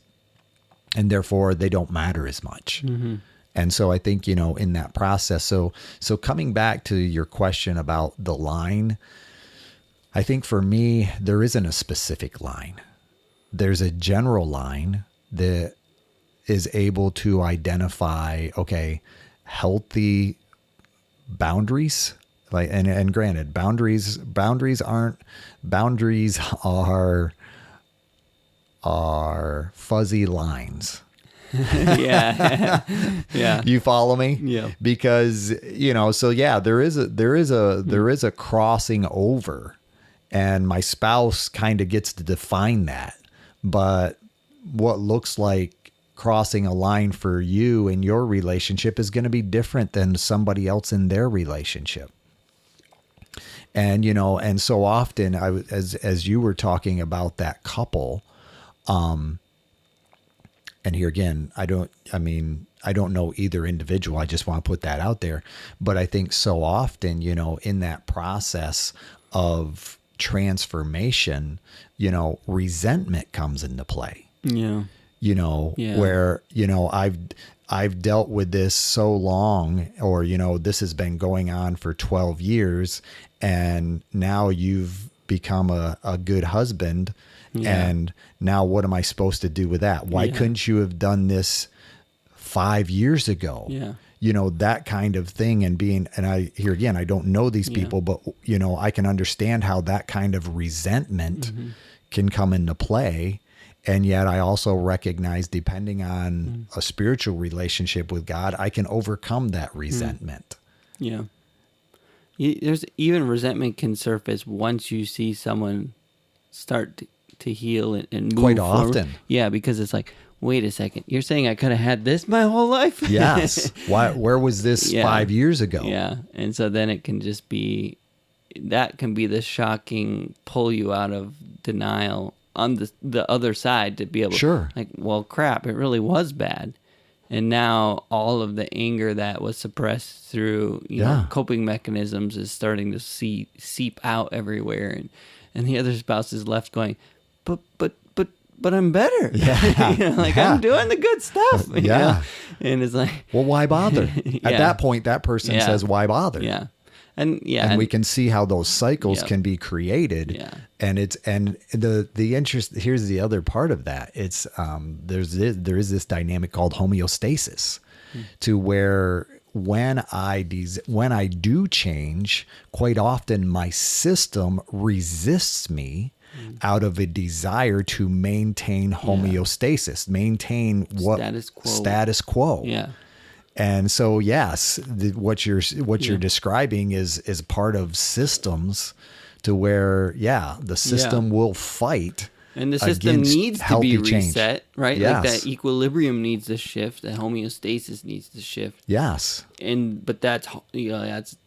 and therefore they don't matter as much. Mm-hmm. And so I think, in that process, so coming back to your question about the line, I think for me, there isn't a specific line. There's a general line that is able to identify, okay, healthy boundaries. Like, and granted, boundaries are fuzzy lines. Yeah. Yeah. You follow me? Yeah. Because, so yeah, there is a crossing over, and my spouse kind of gets to define that. But what looks like crossing a line for you in your relationship is going to be different than somebody else in their relationship. And, and so often as you were talking about that couple, and here again, I don't know either individual. I just want to put that out there. But I think so often, in that process of transformation, resentment comes into play. Yeah. Where, I've dealt with this so long, or, this has been going on for 12 years, and now you've become a good husband. Yeah. And now what am I supposed to do with that? Why couldn't you have done this 5 years ago? Yeah. That kind of thing. And here again, I don't know these people, but I can understand how that kind of resentment can come into play. And yet I also recognize, depending on a spiritual relationship with God, I can overcome that resentment. Yeah. There's even resentment can surface once you see someone start to heal and move quite forward. often. Yeah, because it's like, wait a second, you're saying I could have had this my whole life? Yes. Where was this 5 years ago? Yeah. And so then it can just be, that can be the shocking pull you out of denial on the other side, to be able to, like, well, crap, it really was bad. And now all of the anger that was suppressed through coping mechanisms is starting to seep out everywhere. And the other spouse is left going, but I'm better. Yeah. I'm doing the good stuff. You know? And it's like, well, why bother? At that point, that person says, why bother? Yeah. And we can see how those cycles can be created. Yeah. And the interest, here's the other part of that. It's, there is this dynamic called homeostasis, to where when I do change, quite often my system resists me out of a desire to maintain homeostasis, maintain status quo. Yeah. And so, yes, what you're describing is part of systems, to where, the system will fight And the system against needs to healthy be change. reset, right? Yes. Like that equilibrium needs to shift, the homeostasis needs to shift. Yes. But that's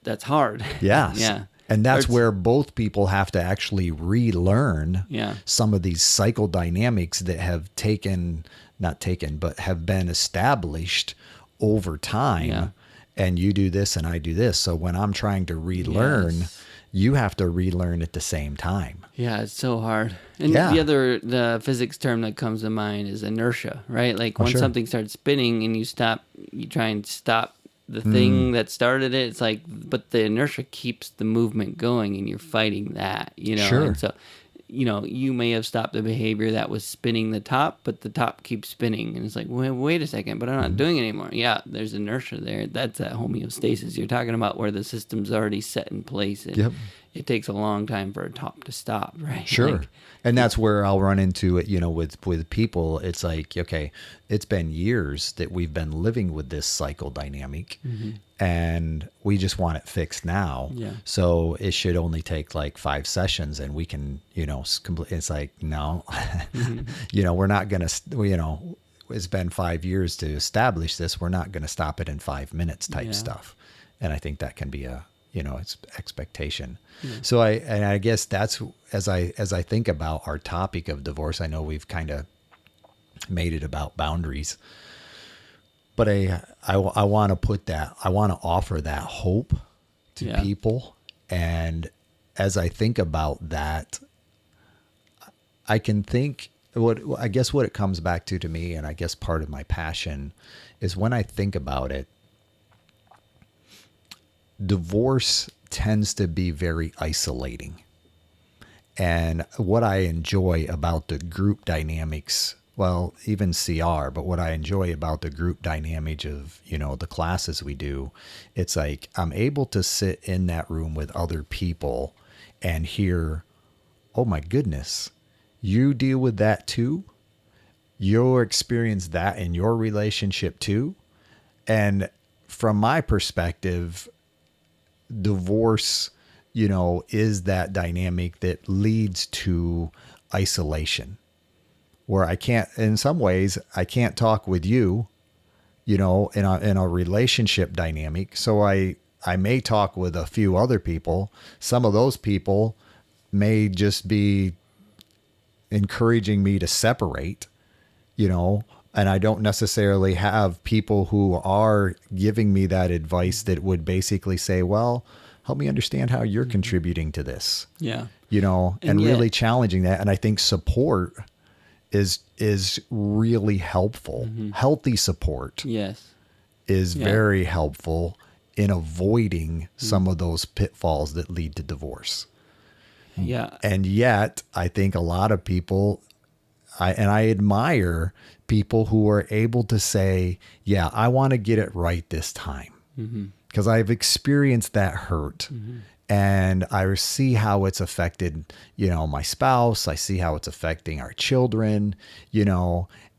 that's hard. Yes. Yeah. And that's Or it's- where both people have to actually relearn Yeah. some of these cycle dynamics that have but have been established over time. Yeah. And you do this and I do this. So when I'm trying to relearn, Yes. you have to relearn at the same time. Yeah, it's so hard. And Yeah. the physics term that comes to mind is inertia, right? Like when sure. something starts spinning and you try and stop the Mm. thing that started it. It's like, but the inertia keeps the movement going, and you're fighting that, Sure. And so, you may have stopped the behavior that was spinning the top, but the top keeps spinning, and it's like, wait a second, but I'm Mm-hmm. not doing it anymore. Yeah, there's inertia there. That's that homeostasis you're talking about, where the system's already set in place. And Yep. It takes a long time for a top to stop, right? Sure. Like, And that's where I'll run into it, with people. It's like, okay, it's been years that we've been living with this cycle dynamic and we just want it fixed now. Yeah. So it should only take like 5 sessions and we can, it's like, no, we're not going to, it's been 5 years to establish this. We're not going to stop it in 5 minutes type Yeah. stuff. And I think that can be it's expectation. So I guess that's as I think about our topic of divorce. I know we've kind of made it about boundaries, but I want to offer that hope to Yeah. people. And as I think about that, I can think what it comes back to me, and I guess part of my passion is when I think about it, divorce tends to be very isolating. And what I enjoy about the group dynamics, well, even CR, but what I enjoy about the group dynamics of, the classes we do, it's like I'm able to sit in that room with other people and hear, oh my goodness, you deal with that too? You experience that in your relationship too? And from my perspective, divorce, is that dynamic that leads to isolation, where in some ways, I can't talk with you, in a relationship dynamic. So I may talk with a few other people. Some of those people may just be encouraging me to separate, and I don't necessarily have people who are giving me that advice that would basically say, well, help me understand how you're contributing to this, yeah. and yet- really challenging that. And I think support is really helpful. Healthy support Yes. is Yeah. very helpful in avoiding some of those pitfalls that lead to divorce. Yeah. And yet I think a lot of people, I admire people who are able to say, yeah, I want to get it right this time. Because I've experienced that hurt. And I see how it's affected, my spouse. I see how it's affecting our children,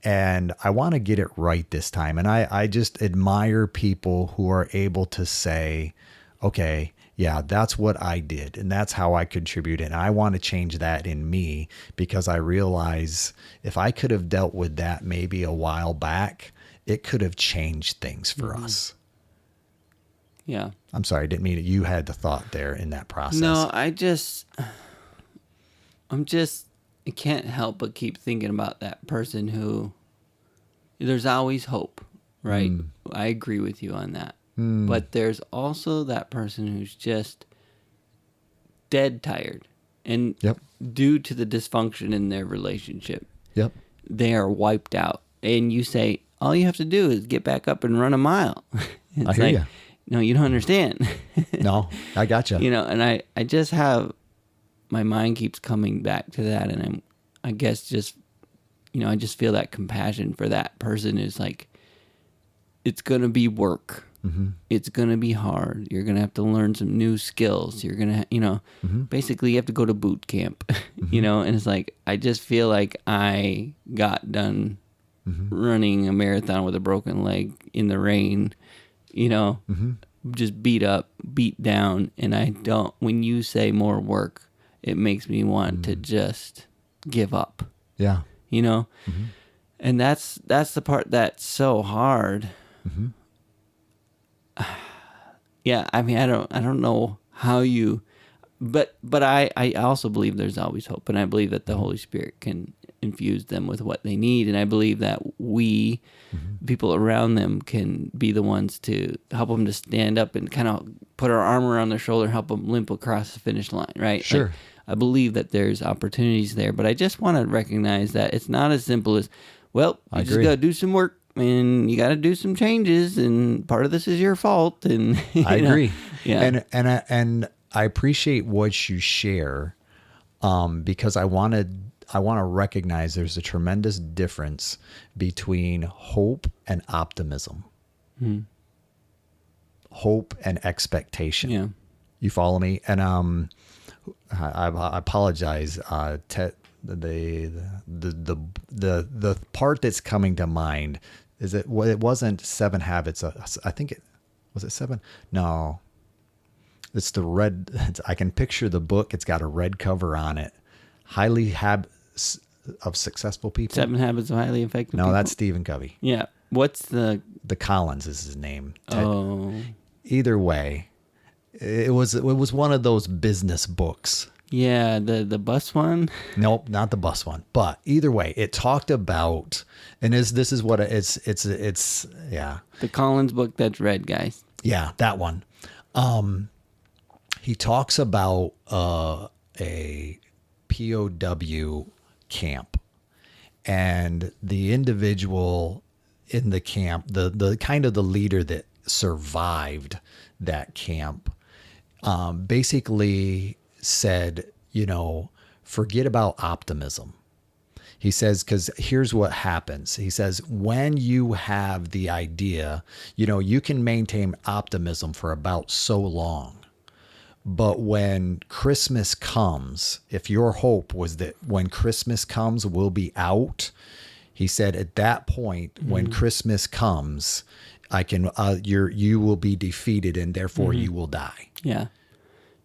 and I want to get it right this time. And I just admire people who are able to say, okay, yeah, that's what I did. And that's how I contributed. And I want to change that in me, because I realize if I could have dealt with that maybe a while back, it could have changed things for us. Yeah. I'm sorry, I didn't mean it. You had the thought there in that process. No, I can't help but keep thinking about that person who, there's always hope, right? I agree with you on that. But there's also that person who's just dead tired. And Yep. due to the dysfunction in their relationship, Yep. they are wiped out. And you say, all you have to do is get back up and run a mile. It's I hear like, ya. no, you don't understand. No, I gotcha. And I just have, my mind keeps coming back to that. And I guess just, I just feel that compassion for that person is like, it's going to be work. It's going to be hard. You're going to have to learn some new skills. You're going to, basically you have to go to boot camp, and it's like, I just feel like I got done running a marathon with a broken leg in the rain, just beat up, beat down. And when you say more work, it makes me want to just give up. Yeah. you know? And that's the part that's so hard. Yeah, I mean, I don't know how you, but I also believe there's always hope, and I believe that the Holy Spirit can infuse them with what they need, and I believe that we, people around them, can be the ones to help them to stand up and kind of put our arm around their shoulder, help them limp across the finish line, right? Sure. Like, I believe that there's opportunities there, but I just want to recognize that it's not as simple as, well, you just got to do some work and you got to do some changes, and part of this is your fault. And I agree. Yeah. And I appreciate what you share, because I want to recognize there's a tremendous difference between hope and optimism, hope and expectation. Yeah. You follow me? And I apologize. The part that's coming to mind is it wasn't 7 Habits. I think it was it 7. No, it's the red. I can picture the book. It's got a red cover on it. Of Successful People. 7 Habits of Highly Effective People. No, that's Stephen Covey. Yeah. What's the Collins is his name. Oh. Either way, it was one of those business books. Yeah, the bus one. Nope, not the bus one. But either way, it talked about, and this is what it's yeah. The Collins book that's red, guys. Yeah, that one. He talks about a POW camp, and the individual in the camp, the kind of the leader that survived that camp, basically said, forget about optimism. He says, because here's what happens. He says, when you have the idea, you can maintain optimism for about so long. But when Christmas comes, if your hope was that when Christmas comes, we'll be out, he said, at that point, when Christmas comes, you will be defeated, and therefore you will die. Yeah.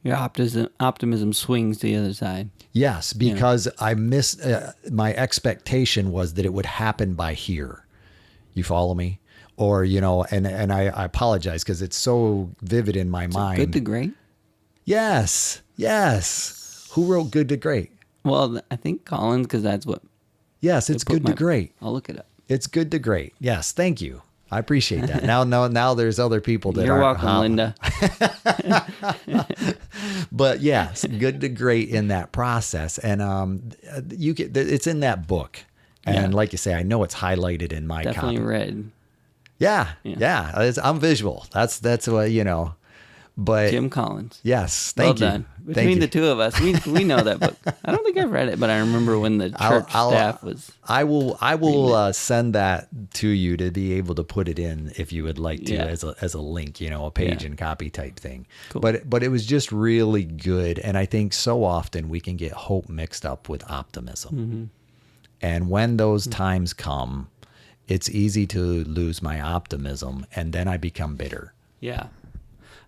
Your optimism swings to the other side. Yes, because I missed my expectation was that it would happen by here. You follow me? Or, and I apologize because it's so vivid in my mind. Good to Great? Yes. Who wrote Good to Great? Well, I think Collins, because that's what. Yes, it's Good to Great. I'll look it up. It's Good to Great. Yes, thank you. I appreciate that. Now there's other people that You're aren't. welcome, Linda. But yes, Good to Great in that process, and it's in that book, and like you say, I know it's highlighted in my Definitely copy. red. Yeah. I'm visual. That's what But Jim Collins. yes, Well thank you. done. Between the two of us, we know that book. I don't think I've read it, but I remember when the church staff was. I will send that to you to be able to put it in if you would like to as a link, a page and copy type thing. Cool. But it was just really good, and I think so often we can get hope mixed up with optimism. And when those times come, it's easy to lose my optimism, and then I become bitter. Yeah.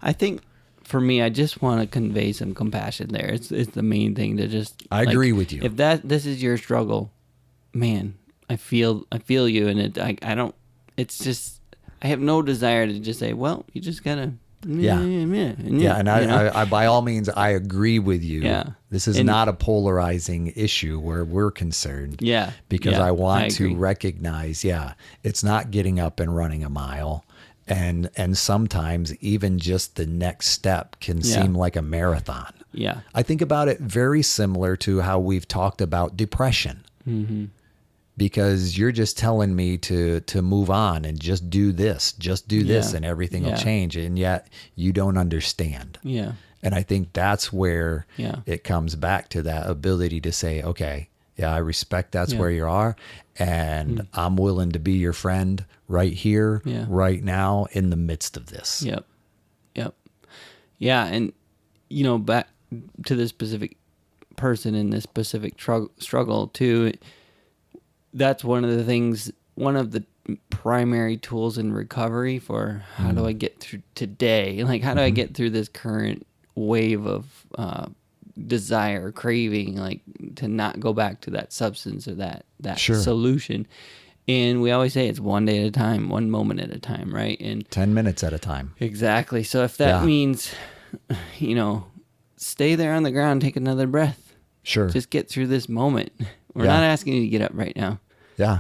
I think for me, I just want to convey some compassion there. It's the main thing to just. I agree with you. If this is your struggle, man, I feel you, and I don't. It's just I have no desire to just say, well, you just gotta. I by all means I agree with you. Yeah. This is not a polarizing issue where we're concerned. Yeah. Because I want to agree. recognize, it's not getting up and running a mile. And sometimes even just the next step can seem like a marathon. Yeah. I think about it very similar to how we've talked about depression. Because you're just telling me to move on and just do this, and everything will change. And yet you don't understand. Yeah. And I think that's where Yeah. it comes back to that ability to say, okay, I respect that's where you are. And I'm willing to be your friend right here, right now, in the midst of this. Yep. Yeah. And, back to this specific person in this specific struggle too, that's one of the primary tools in recovery for how do I get through today? Like, how do I get through this current wave of desire, craving, like to not go back to that substance or that Sure. solution. And we always say it's one day at a time, one moment at a time, right? And 10 minutes at a time. exactly. So if that Yeah. means, stay there on the ground, take another breath, Sure. just get through this moment. We're Yeah. not asking you to get up right now, Yeah.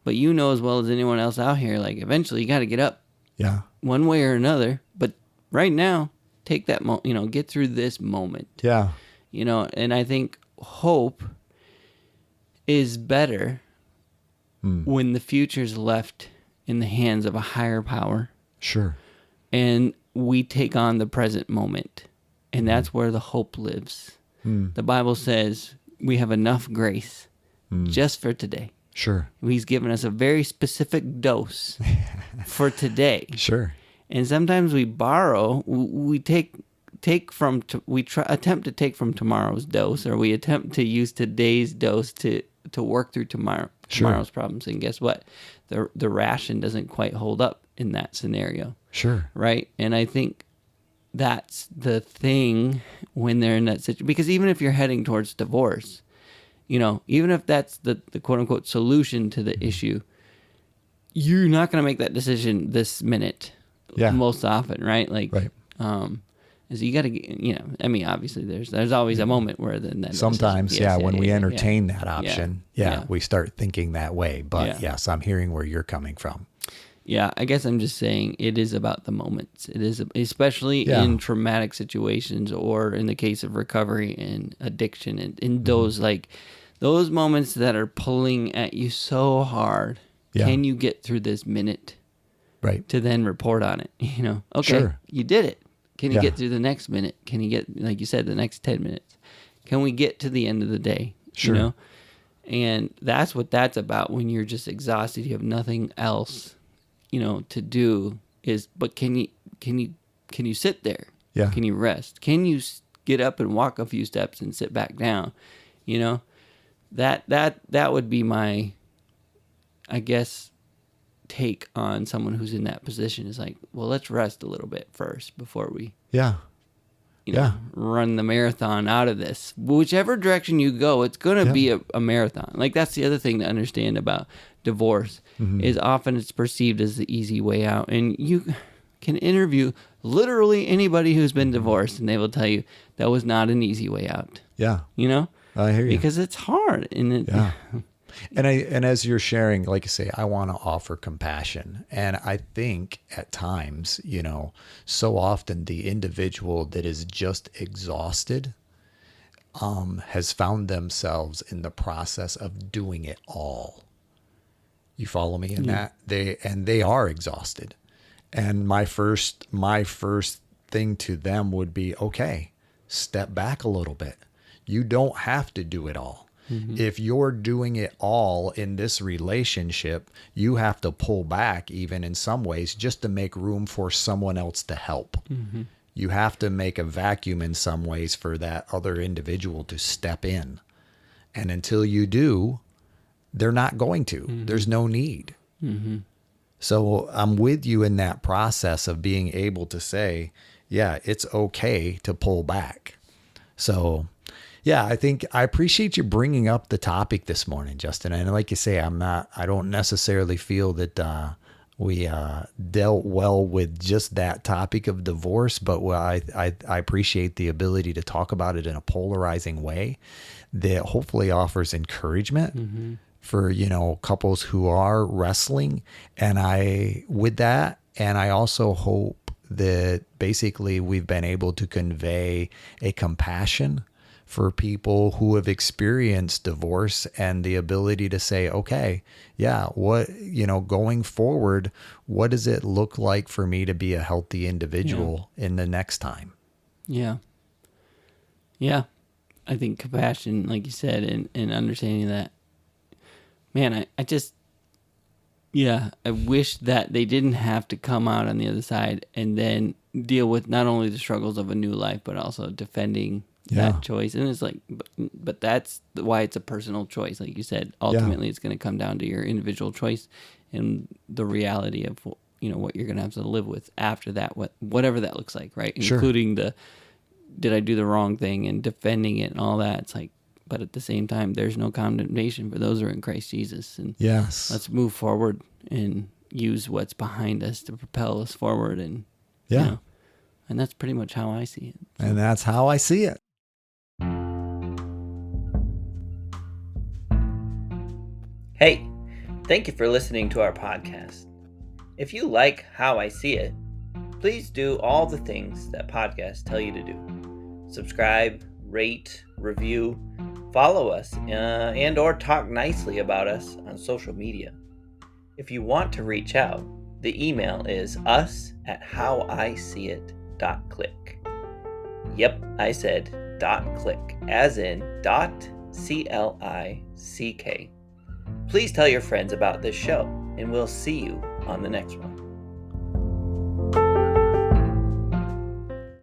but as well as anyone else out here, like eventually you got to get up Yeah. one way or another. But right now, take that get through this moment. Yeah. And I think hope is better when the future's left in the hands of a higher power Sure. and we take on the present moment. And that's where the hope lives. The Bible says we have enough grace just for today. Sure. He's given us a very specific dose for today. Sure. And sometimes we borrow, we attempt to take from tomorrow's dose, or we attempt to use today's dose to work through tomorrow's problems. And guess what? The ration doesn't quite hold up in that scenario. Sure. Right? And I think that's the thing when they're in that situation. Because even if you're heading towards divorce, even if that's the quote unquote solution to the issue, you're not going to make that decision this minute. Yeah. Most often, right? Like, Right. is you got to, obviously there's always a moment where then that Sometimes, decision- when we yeah. entertain that option, Yeah. we start thinking that way. But Yeah. yes, I'm hearing where you're coming from. Yeah, I guess I'm just saying it is about the moments. It is, especially Yeah. in traumatic situations, or in the case of recovery and addiction, and in those those moments that are pulling at you so hard. Yeah. Can you get through this minute Right. to then report on it? Okay, Sure. you did it. Can you Yeah. get through the next minute? Can you get, like you said, the next 10 minutes? Can we get to the end of the day? Sure. And that's what that's about when you're just exhausted. You have nothing else, to do but can you sit there? Yeah. Can you rest? Can you get up and walk a few steps and sit back down? That would be my, I guess, take on someone who's in that position is like, well, let's rest a little bit first before we Yeah. run the marathon out of this. Whichever direction you go, it's going to be a marathon. Like, that's the other thing to understand about divorce is often it's perceived as the easy way out. And you can interview literally anybody who's been divorced, and they will tell you that was not an easy way out. Yeah. I hear you. Because it's hard. And Yeah. And as you're sharing, like you say, I want to offer compassion. And I think at times, so often the individual that is just exhausted has found themselves in the process of doing it all. You follow me in that? They are exhausted. And my first thing to them would be, okay, step back a little bit. You don't have to do it all. If you're doing it all in this relationship, you have to pull back even in some ways just to make room for someone else to help. You have to make a vacuum in some ways for that other individual to step in. And until you do, they're not going to. There's no need. So I'm with you in that process of being able to say, yeah, it's okay to pull back. So yeah, I appreciate you bringing up the topic this morning, Justin. And like you say, I don't necessarily feel that we dealt well with just that topic of divorce, but I appreciate the ability to talk about it in a polarizing way that hopefully offers encouragement for, couples who are wrestling. And I also hope that basically we've been able to convey a compassion for people who have experienced divorce and the ability to say, okay, yeah, going forward, what does it look like for me to be a healthy individual in the next time? Yeah. Yeah. I think compassion, like you said, and understanding that, man, I wish that they didn't have to come out on the other side and then deal with not only the struggles of a new life, but also defending that choice. And it's like, but that's why it's a personal choice. Like you said, ultimately it's going to come down to your individual choice and the reality of, what you're going to have to live with after that, whatever that looks like, right? Sure. Including the did I do the wrong thing, and defending it and all that. It's like, but at the same time, there's no condemnation for those who are in Christ Jesus. And Yes. let's move forward and use what's behind us to propel us forward. And Yeah. And that's pretty much how I see it. And that's how I see it. Hey, thank you for listening to our podcast. If you like how I see it, please do all the things that podcasts tell you to do. Subscribe, rate, review, follow us, and or talk nicely about us on social media. If you want to reach out, the email is us@howiseeit.click. Yep, I said .click, as in .click. Please tell your friends about this show, and we'll see you on the next one.